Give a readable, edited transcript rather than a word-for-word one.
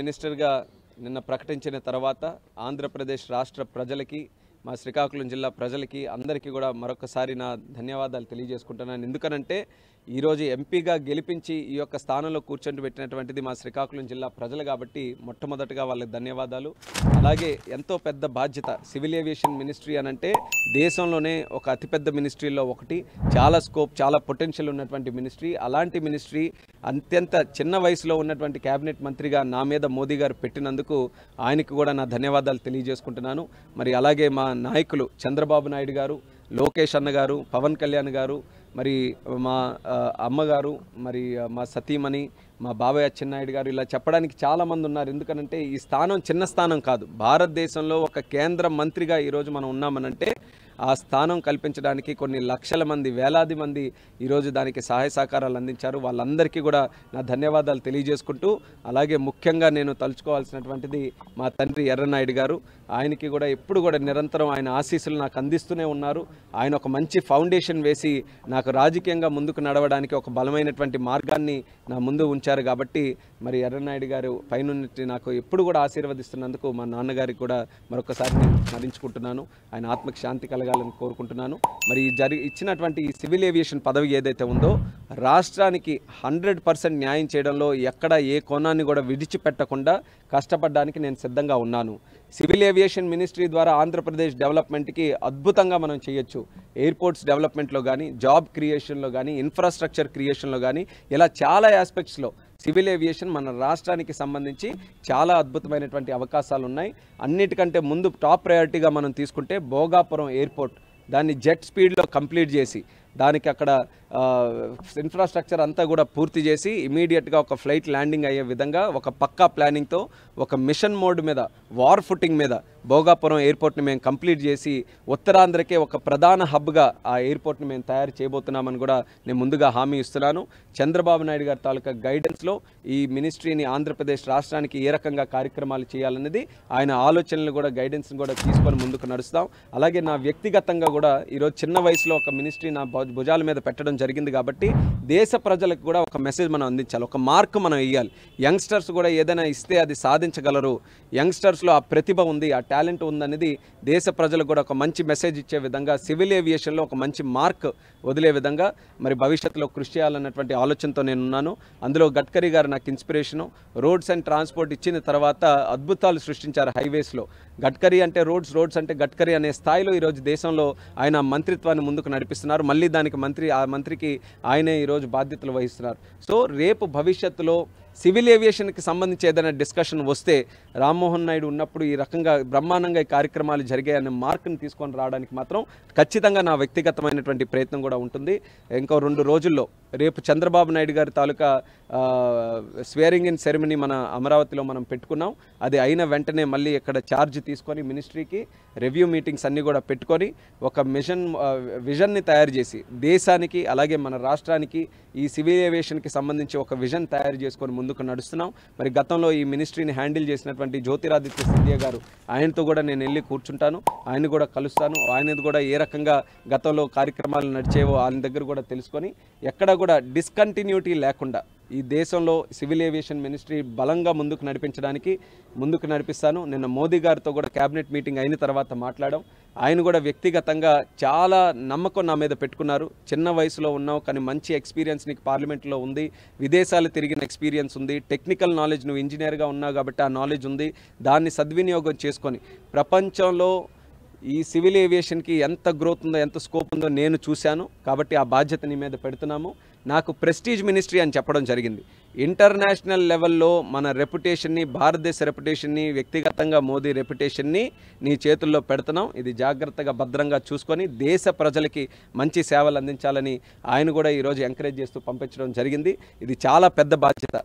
మినిస్టర్గా నిన్న ప్రకటించిన తర్వాత ఆంధ్రప్రదేశ్ రాష్ట్ర ప్రజలకి మా శ్రీకాకుళం జిల్లా ప్రజలకి అందరికీ కూడా మరొకసారి నా ధన్యవాదాలు తెలియజేసుకుంటున్నాను. ఎందుకనంటే ఈరోజు ఎంపీగా గెలిపించి ఈ యొక్క స్థానంలో కూర్చోబెట్టినటువంటిది మా శ్రీకాకుళం జిల్లా ప్రజలు కాబట్టి మొట్టమొదటిగా వాళ్ళకి ధన్యవాదాలు. అలాగే ఎంతో పెద్ద బాధ్యత సివిల్ ఏవియేషన్ మినిస్ట్రీ అనంటే దేశంలోనే ఒక అతిపెద్ద మినిస్ట్రీలో ఒకటి, చాలా స్కోప్ చాలా పొటెన్షియల్ ఉన్నటువంటి మినిస్ట్రీ. అలాంటి మినిస్ట్రీ అత్యంత చిన్న వయసులో ఉన్నటువంటి కేబినెట్ మంత్రిగా నా మీద మోదీ గారు పెట్టినందుకు ఆయనకు కూడా నా ధన్యవాదాలు తెలియజేసుకుంటున్నాను. మరి అలాగే మా నాయకులు చంద్రబాబు నాయుడు గారు, లోకేష్ అన్న గారు, పవన్ కళ్యాణ్ గారు, మరి మా అమ్మగారు, మరి మా సతీమణి, మా బాబాయ్ అచ్చెన్నాయుడు గారు, ఇలా చెప్పడానికి చాలామంది ఉన్నారు. ఎందుకనంటే ఈ స్థానం చిన్న స్థానం కాదు. భారతదేశంలో ఒక కేంద్ర మంత్రిగా ఈరోజు మనం ఉన్నామనంటే ఆ స్థానం కల్పించడానికి కొన్ని లక్షల మంది, వేలాది మంది ఈరోజు దానికి సహాయ సహకారాలు అందించారు. వాళ్ళందరికీ కూడా నా ధన్యవాదాలు తెలియజేసుకుంటూ, అలాగే ముఖ్యంగా నేను తలుచుకోవాల్సినటువంటిది మా తండ్రి ఎర్రనాయుడు గారు. ఆయనకి కూడా ఎప్పుడు కూడా నిరంతరం ఆయన ఆశీస్సులు నాకు అందిస్తూనే ఉన్నారు. ఆయన ఒక మంచి ఫౌండేషన్ వేసి నాకు రాజకీయంగా ముందుకు నడవడానికి ఒక బలమైనటువంటి మార్గాన్ని నా ముందు ఉంచారు. కాబట్టి మరి ఎర్రనాయుడు గారు పైనుండి నాకు ఎప్పుడు కూడా ఆశీర్వదిస్తున్నందుకు మా నాన్నగారికి కూడా మరొకసారి నేను స్మరించుకుంటున్నాను. ఆయన ఆత్మకి శాంతి కలగాలని కోరుకుంటున్నాను. మరి ఇచ్చినటువంటి ఈ సివిల్ ఏవియేషన్ పదవి ఏదైతే ఉందో రాష్ట్రానికి 100% న్యాయం చేయడంలో ఎక్కడ ఏ కోణాన్ని కూడా విడిచిపెట్టకుండా కష్టపడడానికి నేను సిద్ధంగా ఉన్నాను. సివిల్ ఏవియేషన్ మినిస్ట్రీ ద్వారా ఆంధ్రప్రదేశ్ డెవలప్మెంట్కి అద్భుతంగా మనం చేయొచ్చు. ఎయిర్పోర్ట్స్ డెవలప్మెంట్లో కానీ, జాబ్ క్రియేషన్లో కానీ, ఇన్ఫ్రాస్ట్రక్చర్ క్రియేషన్లో కానీ, ఇలా చాలా ఆస్పెక్ట్స్లో సివిల్ ఏవియేషన్ మన రాష్ట్రానికి సంబంధించి చాలా అద్భుతమైనటువంటి అవకాశాలు ఉన్నాయి. అన్నిటికంటే ముందు టాప్ ప్రయారిటీగా మనం తీసుకుంటే భోగాపురం ఎయిర్పోర్ట్, దాన్ని జెట్ స్పీడ్లో కంప్లీట్ చేసి దానికి అక్కడ ఇన్ఫ్రాస్ట్రక్చర్ అంతా కూడా పూర్తి చేసి ఇమీడియట్గా ఒక ఫ్లైట్ ల్యాండింగ్ అయ్యే విధంగా ఒక పక్కా ప్లానింగ్తో ఒక మిషన్ మోడ్ మీద, వార్ ఫుటింగ్ మీద భోగాపురం ఎయిర్పోర్ట్ని మేము కంప్లీట్ చేసి ఉత్తరాంధ్రకే ఒక ప్రధాన హబ్గా ఆ ఎయిర్పోర్ట్ని మేము తయారు చేయబోతున్నామని కూడా నేను ముందుగా హామీ ఇస్తున్నాను. చంద్రబాబు నాయుడు గారి తాలూకా గైడెన్స్లో ఈ మినిస్ట్రీని ఆంధ్రప్రదేశ్ రాష్ట్రానికి ఏ రకంగా కార్యక్రమాలు చేయాలన్నది ఆయన ఆలోచనలు కూడా, గైడెన్స్ని కూడా తీసుకొని ముందుకు నడుస్తాం. అలాగే నా వ్యక్తిగతంగా కూడా ఈరోజు చిన్న వయసులో ఒక మినిస్ట్రీ నా భుజాల మీద పెట్టడం జరిగింది కాబట్టి దేశ ప్రజలకు కూడా ఒక మెసేజ్ మనం అందించాలి, ఒక మార్క్ మనం ఇవ్వాలి. యంగ్స్టర్స్ కూడా ఏదైనా ఇస్తే అది సాధించగలరు, యంగ్స్టర్స్లో ఆ ప్రతిభ ఉంది, ఆ టాలెంట్ ఉందనేది దేశ ప్రజలకు కూడా ఒక మంచి మెసేజ్ ఇచ్చే విధంగా సివిల్ ఏవియేషన్లో ఒక మంచి మార్క్ వదిలే విధంగా మరి భవిష్యత్తులో కృషి చేయాలన్నటువంటి ఆలోచనతో నేను ఉన్నాను. అందులో గడ్కరీ గారు నాకు ఇన్స్పిరేషను. రోడ్స్ అండ్ ట్రాన్స్పోర్ట్ ఇచ్చిన తర్వాత అద్భుతాలు సృష్టించారు హైవేస్లో. గడ్కరీ అంటే రోడ్స్ అంటే గడ్కరీ అనే స్థాయిలో ఈరోజు దేశంలో ఆయన మంత్రిత్వాన్ని ముందుకు నడిపిస్తున్నారు. మళ్ళీ దానికి ఆ మంత్రికి ఆయనే ఈరోజు బాధ్యతలు వహిస్తున్నారు. సో రేపు భవిష్యత్తులో సివిల్ ఏవియేషన్కి సంబంధించి ఏదైనా డిస్కషన్ వస్తే రామ్మోహన్ నాయుడు ఉన్నప్పుడు ఈ రకంగా బ్రహ్మాండంగా ఈ కార్యక్రమాలు జరిగాయనే మార్కుని తీసుకొని రావడానికి మాత్రం ఖచ్చితంగా నా వ్యక్తిగతమైనటువంటి ప్రయత్నం కూడా ఉంటుంది. ఇంకో 2 రోజుల్లో రేపు చంద్రబాబు నాయుడు గారి తాలూకా స్వేరింగ్ ఇన్ సెరమనీ మన అమరావతిలో మనం పెట్టుకున్నాం. అది అయిన వెంటనే మళ్ళీ ఇక్కడ ఛార్జ్ తీసుకొని మినిస్ట్రీకి రివ్యూ మీటింగ్స్ అన్నీ కూడా పెట్టుకొని ఒక విజన్ని తయారు చేసి దేశానికి అలాగే మన రాష్ట్రానికి ఈ సివిల్ ఏవియేషన్కి సంబంధించి ఒక విజన్ తయారు చేసుకొని ముందుకు నడుస్తున్నాం. మరి గతంలో ఈ మినిస్ట్రీని హ్యాండిల్ చేసినటువంటి జ్యోతిరాదిత్య సింధియా గారు, ఆయనతో కూడా నేను వెళ్ళి కూర్చుంటాను, ఆయన కూడా కలుస్తాను. ఆయనది కూడా ఏ రకంగా గతంలో కార్యక్రమాలు నడిచేవో ఆయన దగ్గర కూడా తెలుసుకొని ఎక్కడ కూడా డిస్కంటిన్యూటీ లేకుండా ఈ దేశంలో సివిల్ ఏవియేషన్ మినిస్ట్రీ బలంగా ముందుకు నడిపిస్తాను. నిన్న మోదీ గారితో కూడా క్యాబినెట్ మీటింగ్ అయిన తర్వాత మాట్లాడాం. ఆయన కూడా వ్యక్తిగతంగా చాలా నమ్మకం నా మీద పెట్టుకున్నారు. చిన్న వయసులో ఉన్నావు కానీ మంచి ఎక్స్పీరియన్స్ నీకు పార్లమెంట్లో ఉంది, విదేశాలు తిరిగిన ఎక్స్పీరియన్స్ ఉంది, టెక్నికల్ నాలెడ్జ్, నువ్వు ఇంజనీర్గా ఉన్నావు కాబట్టి ఆ నాలెడ్జ్ ఉంది, దాన్ని సద్వినియోగం చేసుకొని ప్రపంచంలో ఈ సివిల్ ఏవియేషన్కి ఎంత గ్రోత్ ఉందో, ఎంత స్కోప్ ఉందో నేను చూశాను. కాబట్టి ఆ బాధ్యత నీ మీద పెడుతున్నాము. నాకు ప్రెస్టీజ్ మినిస్ట్రీ అని చెప్పడం జరిగింది. ఇంటర్నేషనల్ లెవెల్లో మన రెప్యుటేషన్ని, భారతదేశ రెప్యుటేషన్ని, వ్యక్తిగతంగా మోదీ రెప్యుటేషన్ని నీ చేతుల్లో పెడుతున్నాం. ఇది జాగ్రత్తగా భద్రంగా చూసుకొని దేశ ప్రజలకి మంచి సేవలు అందించాలని ఆయన కూడా ఈరోజు ఎంకరేజ్ చేస్తూ పంపించడం జరిగింది. ఇది చాలా పెద్ద బాధ్యత.